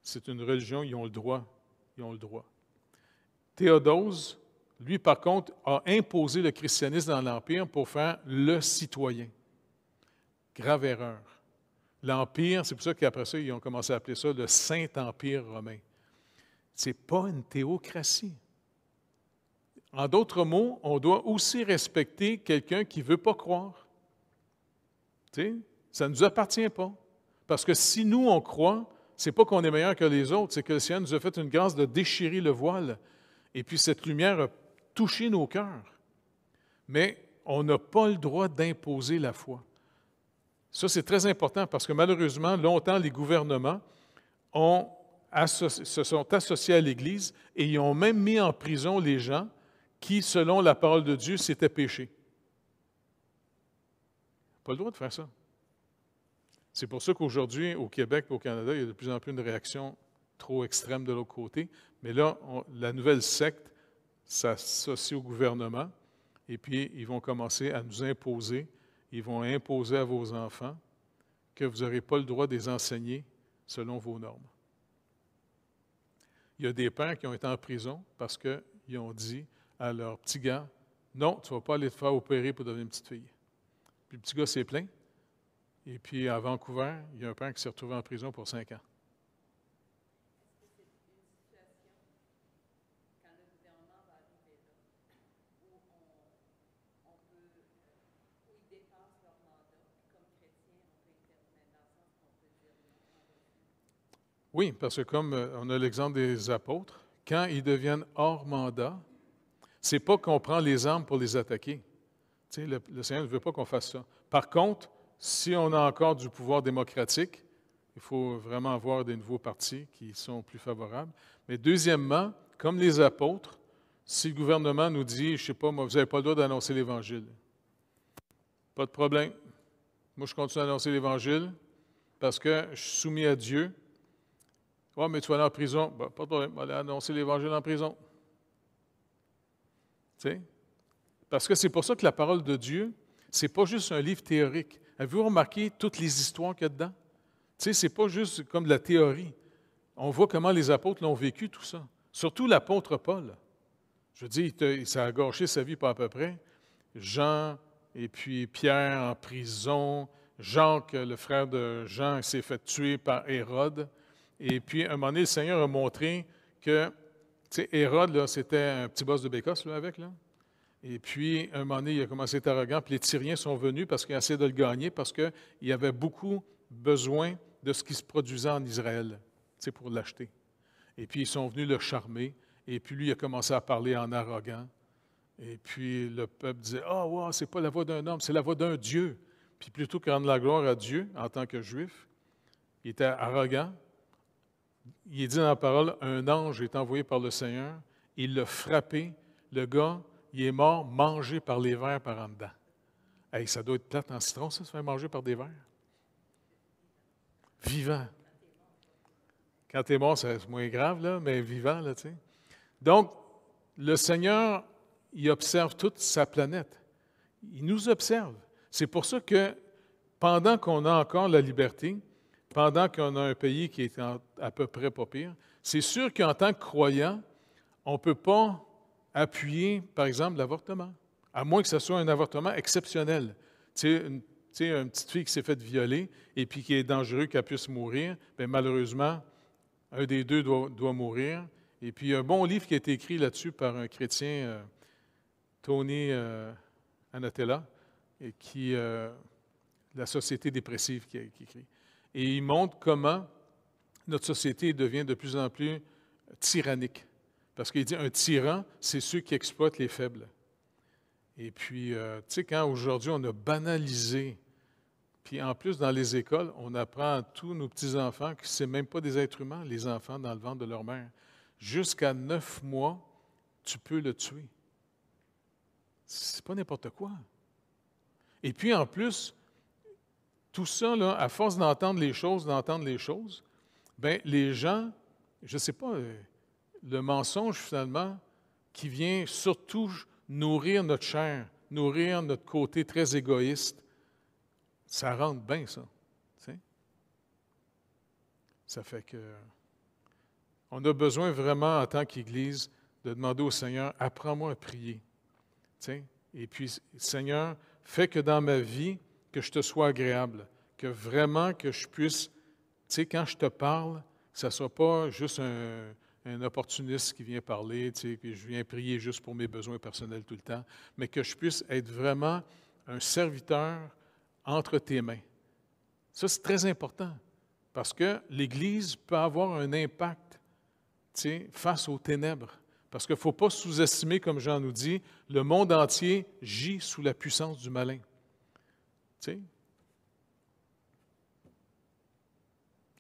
S1: C'est une religion, ils ont le droit. Ils ont le droit. Théodose, lui, par contre, a imposé le christianisme dans l'Empire pour faire le citoyen. Grave erreur. L'Empire, c'est pour ça qu'après ça, ils ont commencé à appeler ça le Saint-Empire romain. Ce n'est pas une théocratie. En d'autres mots, on doit aussi respecter quelqu'un qui ne veut pas croire. Tu sais, ça ne nous appartient pas. Parce que si nous, on croit, ce n'est pas qu'on est meilleur que les autres, c'est que le Seigneur nous a fait une grâce de déchirer le voile. Et puis cette lumière a touché nos cœurs. Mais on n'a pas le droit d'imposer la foi. Ça, c'est très important parce que malheureusement, longtemps, les gouvernements se sont associés à l'Église et ils ont même mis en prison les gens qui, selon la parole de Dieu, s'étaient péchés. Pas le droit de faire ça. C'est pour ça qu'aujourd'hui, au Québec et au Canada, il y a de plus en plus une réaction trop extrême de l'autre côté. Mais là, la nouvelle secte s'associe au gouvernement et puis ils vont commencer à nous imposer. Ils vont imposer à vos enfants que vous n'aurez pas le droit de les enseigner selon vos normes. Il y a des pères qui ont été en prison parce qu'ils ont dit à leur petit gars, « Non, tu ne vas pas aller te faire opérer pour devenir une petite fille. » Puis le petit gars s'est plaint. Et puis à Vancouver, il y a un père qui s'est retrouvé en prison pour 5 ans. Oui, parce que comme on a l'exemple des apôtres, quand ils deviennent hors mandat, ce n'est pas qu'on prend les armes pour les attaquer. Tu sais, le Seigneur ne veut pas qu'on fasse ça. Par contre, si on a encore du pouvoir démocratique, il faut vraiment avoir des nouveaux partis qui sont plus favorables. Mais deuxièmement, comme les apôtres, si le gouvernement nous dit, je ne sais pas, moi, vous n'avez pas le droit d'annoncer l'Évangile, pas de problème. Moi, je continue à annoncer l'Évangile parce que je suis soumis à Dieu. « Ouais, mais tu vas aller en prison. Ben, » pas de problème, aller annoncer l'Évangile en prison. Tu sais? Parce que c'est pour ça que la parole de Dieu, ce n'est pas juste un livre théorique. Avez-vous remarqué toutes les histoires qu'il y a dedans? Tu sais, ce n'est pas juste comme de la théorie. On voit comment les apôtres l'ont vécu, tout ça. Surtout l'apôtre Paul. Je veux dire, ça a gâché sa vie pas à peu près. Jean et puis Pierre en prison. Jacques, le frère de Jean, s'est fait tuer par Hérode. Et puis, à un moment donné, le Seigneur a montré que, tu sais, Hérode, là, c'était un petit boss de Bécosse, là, avec, là. Et puis, à un moment donné, il a commencé à être arrogant, puis les Tyriens sont venus parce qu'ils essayaient de le gagner, parce qu'il y avait beaucoup besoin de ce qui se produisait en Israël, tu sais, pour l'acheter. Et puis, ils sont venus le charmer, et puis lui, il a commencé à parler en arrogant. Et puis le peuple disait, « Ah, wow, c'est pas la voix d'un homme, c'est la voix d'un Dieu. » Puis plutôt que rendre la gloire à Dieu en tant que Juif, il était arrogant. Il est dit dans la parole, un ange est envoyé par le Seigneur, il l'a frappé, le gars, il est mort, mangé par les vers par en dedans. Hey, ça doit être plate en citron, ça, se faire manger par des vers. Vivant. Quand tu es mort, c'est moins grave, là, mais vivant, là, tu sais. Donc, le Seigneur, il observe toute sa planète. Il nous observe. C'est pour ça que pendant qu'on a encore la liberté, pendant qu'on a un pays qui est à peu près pas pire, c'est sûr qu'en tant que croyant, on ne peut pas appuyer, par exemple, l'avortement, à moins que ce soit un avortement exceptionnel. Tu sais, une petite fille qui s'est faite violer et puis qui est dangereux qu'elle puisse mourir, bien, malheureusement, un des deux doit mourir. Et puis, il y a un bon livre qui a été écrit là-dessus par un chrétien, Tony Anatella, et qui, la Société dépressive qui écrit. Et il montre comment notre société devient de plus en plus tyrannique. Parce qu'il dit, un tyran, c'est ceux qui exploitent les faibles. Et puis, tu sais, quand aujourd'hui on a banalisé, puis en plus dans les écoles, on apprend à tous nos petits-enfants que ce n'est même pas des êtres humains, les enfants dans le ventre de leur mère. Jusqu'à 9 mois, tu peux le tuer. C'est pas n'importe quoi. Et puis en plus, tout ça, là, à force d'entendre les choses, bien, les gens, je ne sais pas, le mensonge finalement, qui vient surtout nourrir notre chair, nourrir notre côté très égoïste, ça rentre bien, ça. Tu sais? Ça fait que on a besoin vraiment, en tant qu'Église, de demander au Seigneur, apprends-moi à prier. Tu sais? Et puis, Seigneur, fais que dans ma vie, que je te sois agréable, que vraiment que je puisse, tu sais, quand je te parle, que ça ne soit pas juste un opportuniste qui vient parler, tu sais, puis je viens prier juste pour mes besoins personnels tout le temps, mais que je puisse être vraiment un serviteur entre tes mains. Ça, c'est très important, parce que l'Église peut avoir un impact, tu sais, face aux ténèbres. Parce qu'il ne faut pas sous-estimer, comme Jean nous dit, le monde entier gît sous la puissance du malin. Tu sais?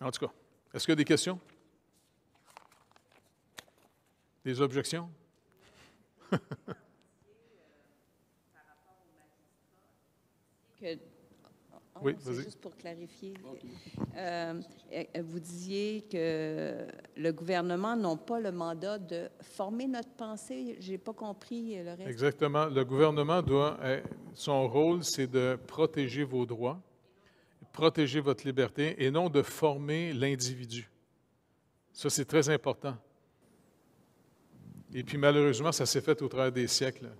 S1: En tout cas, est-ce qu'il y a des questions? Des objections? Oui, vas-y.
S2: Juste pour clarifier, vous disiez que le gouvernement n'a pas le mandat de former notre pensée. Je n'ai pas compris le reste.
S1: Exactement. Le gouvernement son rôle, c'est de protéger vos droits, protéger votre liberté et non de former l'individu. Ça, c'est très important. Et puis, malheureusement, ça s'est fait au travers des siècles.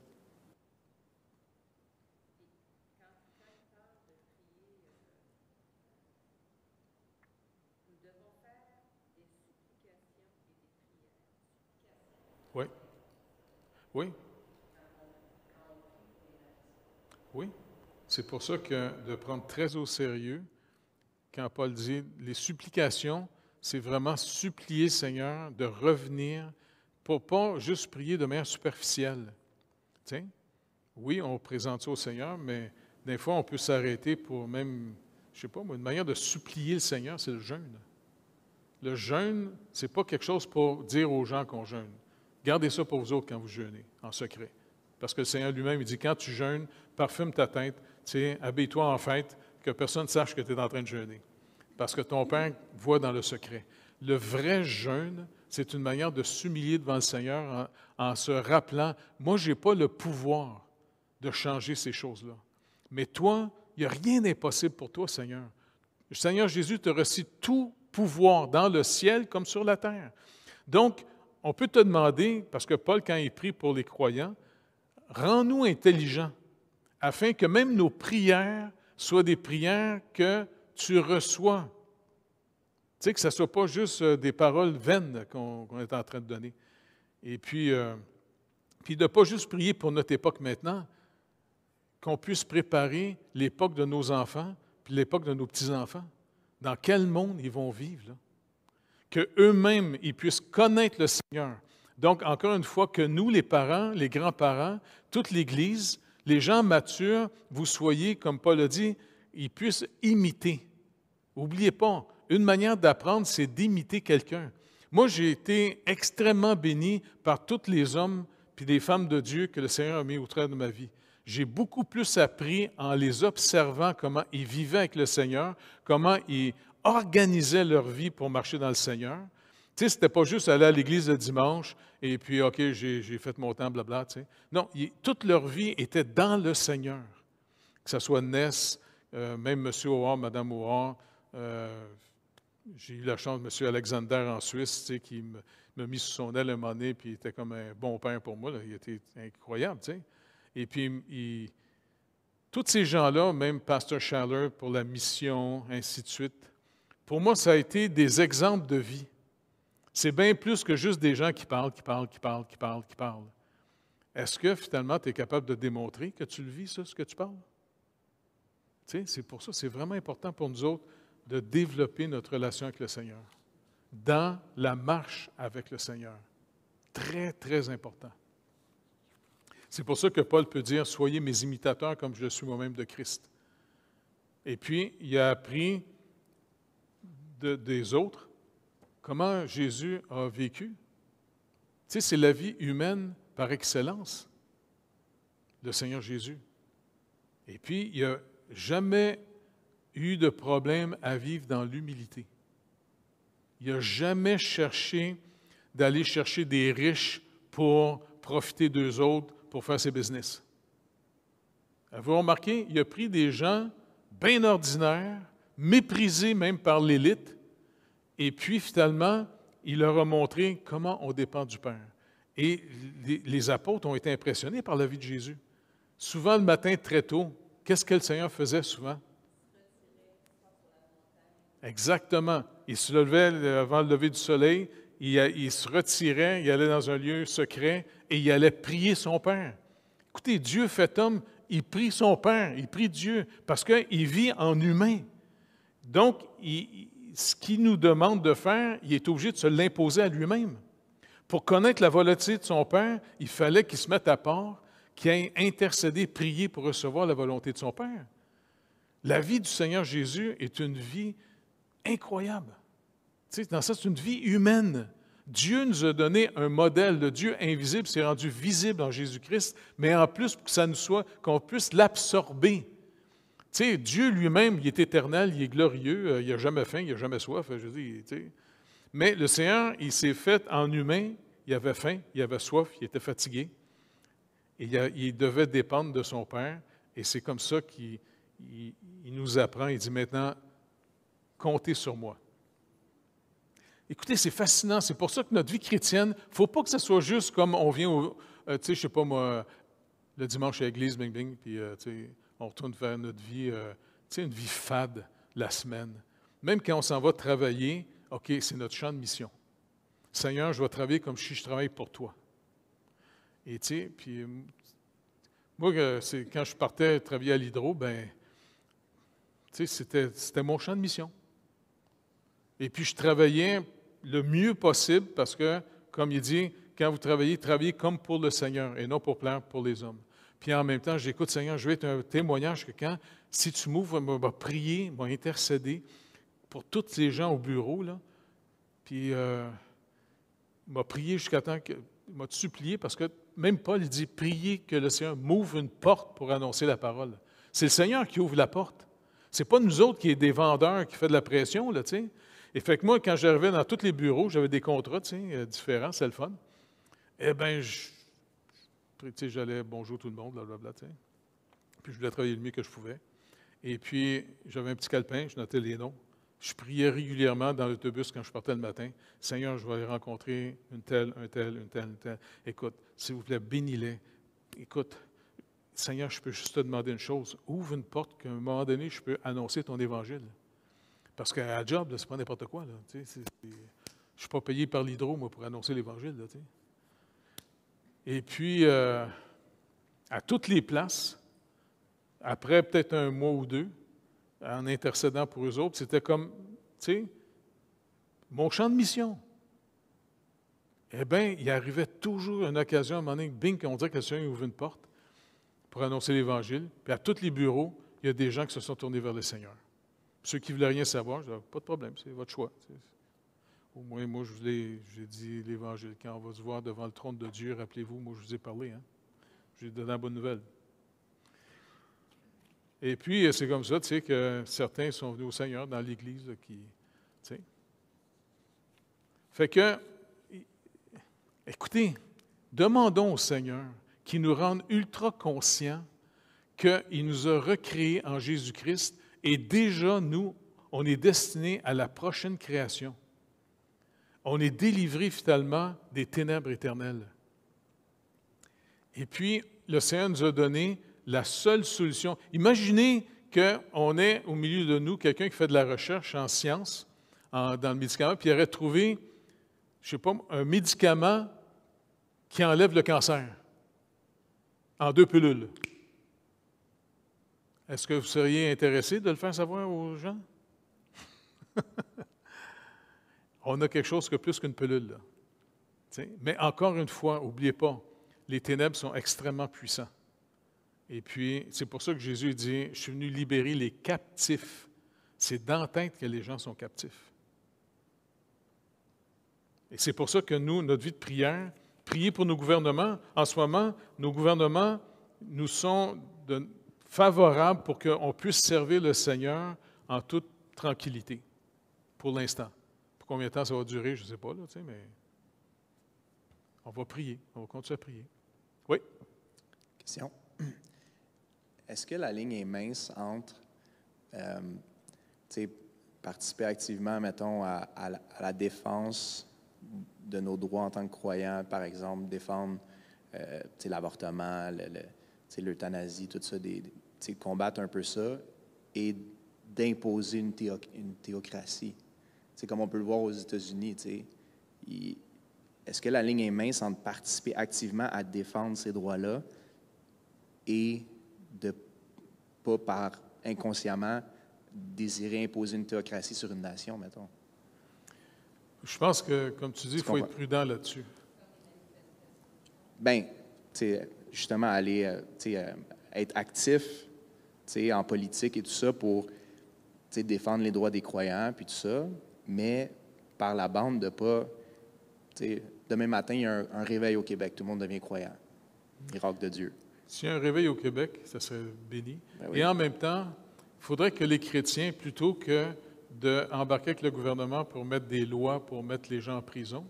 S1: Oui. Oui. Oui. C'est pour ça que de prendre très au sérieux, quand Paul dit, les supplications, c'est vraiment supplier le Seigneur de revenir pour pas juste prier de manière superficielle. Tiens, oui, on présente ça au Seigneur, mais des fois, on peut s'arrêter pour même, je ne sais pas, une manière de supplier le Seigneur, c'est le jeûne. Le jeûne, ce n'est pas quelque chose pour dire aux gens qu'on jeûne. Gardez ça pour vous autres quand vous jeûnez, en secret. Parce que le Seigneur lui-même, il dit, quand tu jeûnes, parfume ta tête, habille-toi en fête, que personne ne sache que tu es en train de jeûner. Parce que ton Père voit dans le secret. Le vrai jeûne, c'est une manière de s'humilier devant le Seigneur en se rappelant, moi, je n'ai pas le pouvoir de changer ces choses-là. Mais toi, il n'y a rien d'impossible pour toi, Seigneur. Le Seigneur Jésus te reçoit tout pouvoir dans le ciel comme sur la terre. Donc, on peut te demander, parce que Paul, quand il prie pour les croyants, rends-nous intelligents, afin que même nos prières soient des prières que tu reçois. Tu sais, que ce ne soit pas juste des paroles vaines qu'on est en train de donner. Et puis de ne pas juste prier pour notre époque maintenant, qu'on puisse préparer l'époque de nos enfants, puis l'époque de nos petits-enfants. Dans quel monde ils vont vivre, là? Qu'eux-mêmes, ils puissent connaître le Seigneur Donc, encore une fois, que nous, les parents, les grands-parents, toute l'Église, les gens matures, vous soyez, comme Paul a dit, ils puissent imiter. N'oubliez pas, une manière d'apprendre, c'est d'imiter quelqu'un. Moi, j'ai été extrêmement béni par tous les hommes et les femmes de Dieu que le Seigneur a mis au travers de ma vie. J'ai beaucoup plus appris en les observant comment ils vivaient avec le Seigneur, comment ils organisaient leur vie pour marcher dans le Seigneur. Tu sais, ce n'était pas juste aller à l'église le dimanche et puis, OK, j'ai fait mon temps, blabla. Tu sais. Non, toute leur vie était dans le Seigneur. Que ce soit Ness, même M. Howard, Mme Howard, j'ai eu la chance, M. Alexander en Suisse, tu sais, qui m'a mis sous son aile un moment donné, puis il était comme un bon père pour moi. Là. Il était incroyable, tu sais. Et puis, tous ces gens-là, même Pasteur Schaller pour la mission, ainsi de suite, pour moi, ça a été des exemples de vie. C'est bien plus que juste des gens qui parlent. Est-ce que finalement, tu es capable de démontrer que tu le vis, ça, ce que tu parles? Tu sais, c'est pour ça, c'est vraiment important pour nous autres de développer notre relation avec le Seigneur, dans la marche avec le Seigneur. Très, très important. C'est pour ça que Paul peut dire « Soyez mes imitateurs comme je le suis moi-même de Christ ». Et puis, il a appris des autres comment Jésus a vécu. Tu sais, c'est la vie humaine par excellence, le Seigneur Jésus. Et puis, il n'a jamais eu de problème à vivre dans l'humilité. Il n'a jamais cherché d'aller chercher des riches pour profiter d'eux autres, pour faire ses business. Avez-vous remarqué? Il a pris des gens bien ordinaires, méprisés même par l'élite, et puis finalement, il leur a montré comment on dépend du Père. Et les apôtres ont été impressionnés par la vie de Jésus. Souvent, le matin, très tôt, qu'est-ce que le Seigneur faisait souvent? Exactement. Il se levait avant le lever du soleil, il se retirait, il allait dans un lieu secret et il allait prier son Père. Écoutez, Dieu fait homme, il prie son Père, il prie Dieu, parce qu'il vit en humain. Donc, ce qu'il nous demande de faire, il est obligé de se l'imposer à lui-même. Pour connaître la volonté de son Père, il fallait qu'il se mette à part, qu'il ait intercédé, prié pour recevoir la volonté de son Père. La vie du Seigneur Jésus est une vie incroyable. Tu sais, dans ça, c'est une vie humaine. Dieu nous a donné un modèle. Le Dieu invisible s'est rendu visible en Jésus-Christ, mais en plus, pour que ça nous soit, qu'on puisse l'absorber. Tu sais, Dieu lui-même, il est éternel, il est glorieux, il n'a jamais faim, il n'a jamais soif. Je dis, tu sais. Mais le Seigneur, il s'est fait en humain, il avait faim, il avait soif, il était fatigué. Et il devait dépendre de son Père. Et c'est comme ça qu'il nous apprend. Il dit maintenant, comptez sur moi. Écoutez, c'est fascinant. C'est pour ça que notre vie chrétienne, il ne faut pas que ce soit juste comme on vient, tu sais, je ne sais pas moi, le dimanche à l'église, bing, bing, puis tu sais, on retourne vers notre vie, tu sais, une vie fade la semaine. Même quand on s'en va travailler, OK, c'est notre champ de mission. Seigneur, je vais travailler comme si je travaille pour toi. Et tu sais, puis moi, quand je partais travailler à l'hydro, ben, tu sais, c'était mon champ de mission. Et puis je travaillais le mieux possible parce que, comme il dit, quand vous travaillez comme pour le Seigneur et non pour plaire pour les hommes. Puis en même temps, j'écoute, Seigneur, je vais être un témoignage que si tu m'ouvres, je vais prier, je vais intercéder pour tous ces gens au bureau, là. Puis il m'a prié jusqu'à temps que, il m'a supplié parce que même Paul, il dit, priez que le Seigneur m'ouvre une porte pour annoncer la parole. C'est le Seigneur qui ouvre la porte. Ce n'est pas nous autres qui sommes des vendeurs qui font de la pression, là, tu sais. Et fait que moi, quand j'arrivais dans tous les bureaux, j'avais des contrats, tu sais, différents, c'est le fun. Eh bien, tu sais, j'allais bonjour tout le monde, blablabla, tu sais. Puis je voulais travailler le mieux que je pouvais. Et puis, j'avais un petit calepin, je notais les noms. Je priais régulièrement dans l'autobus quand je partais le matin. Seigneur, je vais aller rencontrer une telle, un tel, une telle, une telle. Écoute, s'il vous plaît, bénis-les. Écoute, Seigneur, je peux juste te demander une chose. Ouvre une porte qu'à un moment donné, je peux annoncer ton évangile. Parce qu'à la job, ce n'est pas n'importe quoi. Là, je ne suis pas payé par l'hydro, moi, pour annoncer l'Évangile. Là, et puis, à toutes les places, après peut-être un mois ou deux, en intercédant pour eux autres, c'était comme, tu sais, mon champ de mission. eh bien, il arrivait toujours une occasion, à un moment donné, bing, on dirait que le Seigneur ouvre une porte pour annoncer l'Évangile. Puis à tous les bureaux, il y a des gens qui se sont tournés vers le Seigneur. Ceux qui ne voulaient rien savoir, je dis, pas de problème, c'est votre choix. Au moins, moi, j'ai dit l'Évangile. Quand on va se voir devant le trône de Dieu, rappelez-vous, moi, je vous ai parlé. Hein? J'ai donné la bonne nouvelle. Et puis, c'est comme ça, tu sais, que certains sont venus au Seigneur dans l'Église, tu sais. Fait que, écoutez, demandons au Seigneur qu'il nous rende ultra conscients qu'il nous a recréés en Jésus-Christ et déjà, nous, on est destinés à la prochaine création. On est délivrés finalement des ténèbres éternelles. Et puis, le Seigneur nous a donné la seule solution. Imaginez qu'on ait au milieu de nous quelqu'un qui fait de la recherche en sciences, dans le médicament, puis il aurait trouvé, je ne sais pas, un médicament qui enlève le cancer en 2 pilules. Est-ce que vous seriez intéressé de le faire savoir aux gens? On a quelque chose que plus qu'une pilule, là. T'sais? Mais encore une fois, n'oubliez pas, les ténèbres sont extrêmement puissants. Et puis, c'est pour ça que Jésus dit, je suis venu libérer les captifs. C'est dans la tête que les gens sont captifs. Et c'est pour ça que nous, notre vie de prière, prier pour nos gouvernements. En ce moment, nos gouvernements nous sont favorables pour qu'on puisse servir le Seigneur en toute tranquillité, pour l'instant. Pour combien de temps ça va durer, je ne sais pas, là, mais on va prier, on va continuer à prier. Oui?
S3: Question. Est-ce que la ligne est mince entre participer activement, mettons, à la défense de nos droits en tant que croyants, par exemple, défendre l'avortement, l'euthanasie, tout ça, combattre un peu ça, et d'imposer une théocratie. Comme on peut le voir aux États-Unis, est-ce que la ligne est mince entre participer activement à défendre ces droits-là et de pas par inconsciemment désirer imposer une théocratie sur une nation, mettons?
S1: Je pense que, comme tu dis, il faut être prudent là-dessus.
S3: Bien, justement, aller être actif en politique et tout ça pour défendre les droits des croyants, puis tout ça, mais par la bande de pas... Demain matin, il y a un réveil au Québec, tout le monde devient croyant. Miracle de Dieu.
S1: S'il y a un réveil au Québec, ça serait béni.
S3: Ben oui.
S1: Et en même temps, il faudrait que les chrétiens, plutôt que d'embarquer avec le gouvernement pour mettre des lois, pour mettre les gens en prison,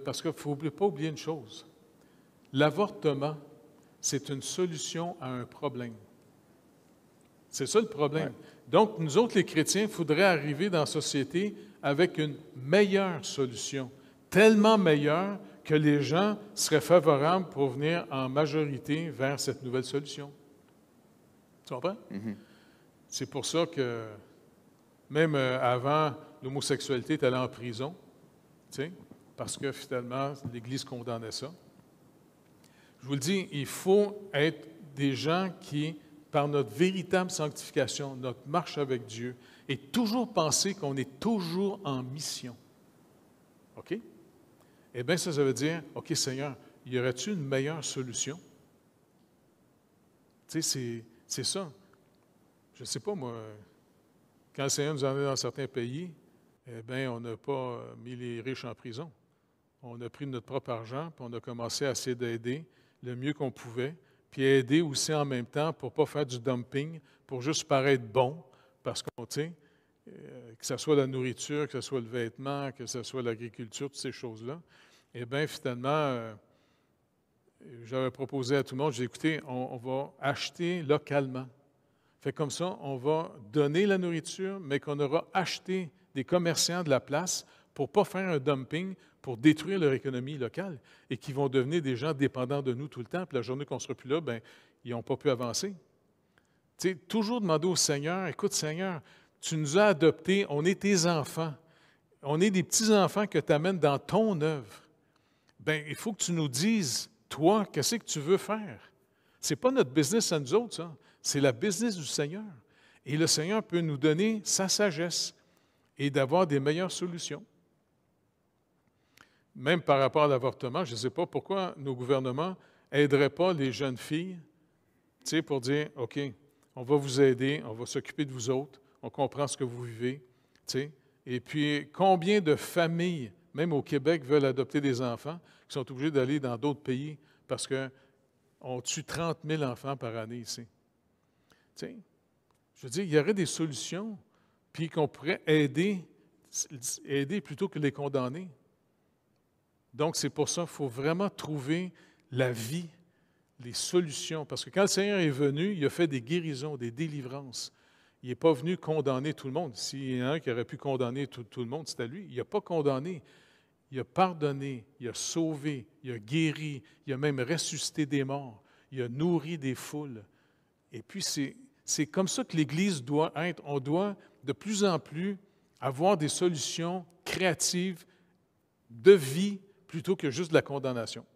S1: parce qu'il ne faut pas oublier une chose. L'avortement, c'est une solution à un problème. C'est ça le problème. Ouais. Donc, nous autres, les chrétiens, il faudrait arriver dans la société avec une meilleure solution, tellement meilleure que les gens seraient favorables pour venir en majorité vers cette nouvelle solution. Tu comprends? Mm-hmm. C'est pour ça que, même avant, l'homosexualité est allée en prison, tu sais, parce que finalement, l'Église condamnait ça. Je vous le dis, il faut être des gens qui, par notre véritable sanctification, notre marche avec Dieu, et toujours penser qu'on est toujours en mission. OK? Eh bien, ça veut dire, OK, Seigneur, y aurait-il une meilleure solution? Tu sais, c'est ça. Je ne sais pas, moi, quand le Seigneur nous en est dans certains pays, eh bien, on n'a pas mis les riches en prison. On a pris notre propre argent, puis on a commencé à essayer d'aider le mieux qu'on pouvait, puis aider aussi en même temps pour ne pas faire du dumping, pour juste paraître bon, parce qu'on, tu sais, que ce soit la nourriture, que ce soit le vêtement, que ce soit l'agriculture, toutes ces choses-là. Eh bien, finalement, j'avais proposé à tout le monde, j'ai dit, écoutez, on va acheter localement. Fait comme ça, on va donner la nourriture, mais qu'on aura acheté des commerçants de la place pour ne pas faire un dumping, pour détruire leur économie locale et qui vont devenir des gens dépendants de nous tout le temps. Puis la journée qu'on ne sera plus là, bien, ils n'ont pas pu avancer. Tu sais, toujours demander au Seigneur, écoute Seigneur, tu nous as adoptés, on est tes enfants. On est des petits-enfants que tu amènes dans ton œuvre. Bien, il faut que tu nous dises, toi, qu'est-ce que tu veux faire? Ce n'est pas notre business à nous autres, ça. C'est la business du Seigneur. Et le Seigneur peut nous donner sa sagesse et d'avoir des meilleures solutions. même par rapport à l'avortement, je ne sais pas pourquoi nos gouvernements n'aideraient pas les jeunes filles, tu sais, pour dire, OK, on va vous aider, on va s'occuper de vous autres, on comprend ce que vous vivez, tu sais. Et puis, combien de familles, même au Québec, veulent adopter des enfants, qui sont obligés d'aller dans d'autres pays parce qu'on tue 30 000 enfants par année ici. Tu sais, je veux dire, il y aurait des solutions, puis qu'on pourrait aider plutôt que les condamner. Donc, c'est pour ça qu'il faut vraiment trouver la vie, les solutions. Parce que quand le Seigneur est venu, il a fait des guérisons, des délivrances. Il n'est pas venu condamner tout le monde. S'il y en a un qui aurait pu condamner tout le monde, c'était lui. Il n'a pas condamné. Il a pardonné, il a sauvé, il a guéri, il a même ressuscité des morts, il a nourri des foules. Et puis, c'est comme ça que l'Église doit être. On doit de plus en plus avoir des solutions créatives de vie plutôt que juste de la condamnation.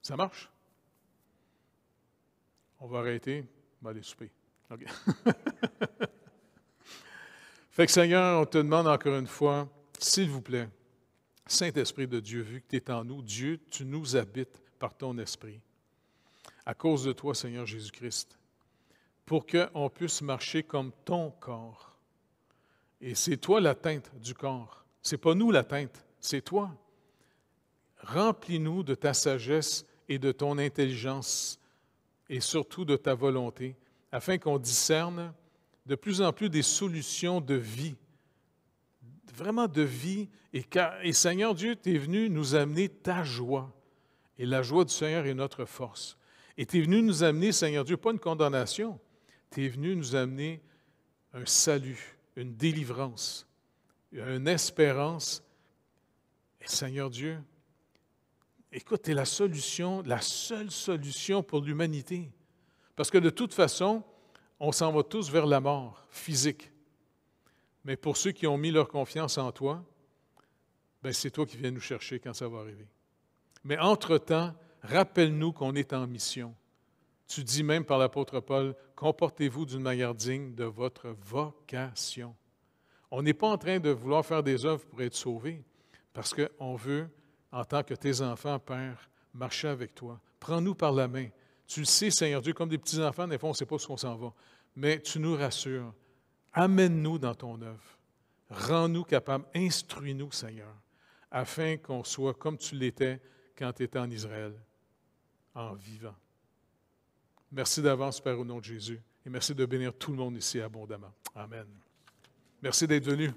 S1: Ça marche? On va arrêter, on va aller souper. OK. Fait que Seigneur, on te demande encore une fois, s'il vous plaît, Saint-Esprit de Dieu, vu que tu es en nous, Dieu, tu nous habites par ton Esprit. À cause de toi, Seigneur Jésus-Christ, pour qu'on puisse marcher comme ton corps. Et c'est toi la teinte du corps. Ce n'est pas nous la teinte, c'est toi. Remplis-nous de ta sagesse et de ton intelligence et surtout de ta volonté, afin qu'on discerne de plus en plus des solutions de vie, vraiment de vie. Et Seigneur Dieu, tu es venu nous amener ta joie. Et la joie du Seigneur est notre force. Et tu es venu nous amener, Seigneur Dieu, pas une condamnation, tu es venu nous amener un salut, une délivrance, une espérance. Et Seigneur Dieu, écoute, tu es la solution, la seule solution pour l'humanité. Parce que de toute façon, on s'en va tous vers la mort physique. Mais pour ceux qui ont mis leur confiance en toi, bien, c'est toi qui viens nous chercher quand ça va arriver. Mais entre-temps, rappelle-nous qu'on est en mission. Tu dis même par l'apôtre Paul, comportez-vous d'une manière digne de votre vocation. On n'est pas en train de vouloir faire des œuvres pour être sauvés, parce qu'on veut, en tant que tes enfants, Père, marcher avec toi. Prends-nous par la main. Tu le sais, Seigneur Dieu, comme des petits-enfants, des fois, on ne sait pas où on s'en va. Mais tu nous rassures. Amène-nous dans ton œuvre. Rends-nous capables, instruis-nous, Seigneur, afin qu'on soit comme tu l'étais quand tu étais en Israël, en vivant. Merci d'avance, Père, au nom de Jésus. Et merci de bénir tout le monde ici abondamment. Amen. Merci d'être venu.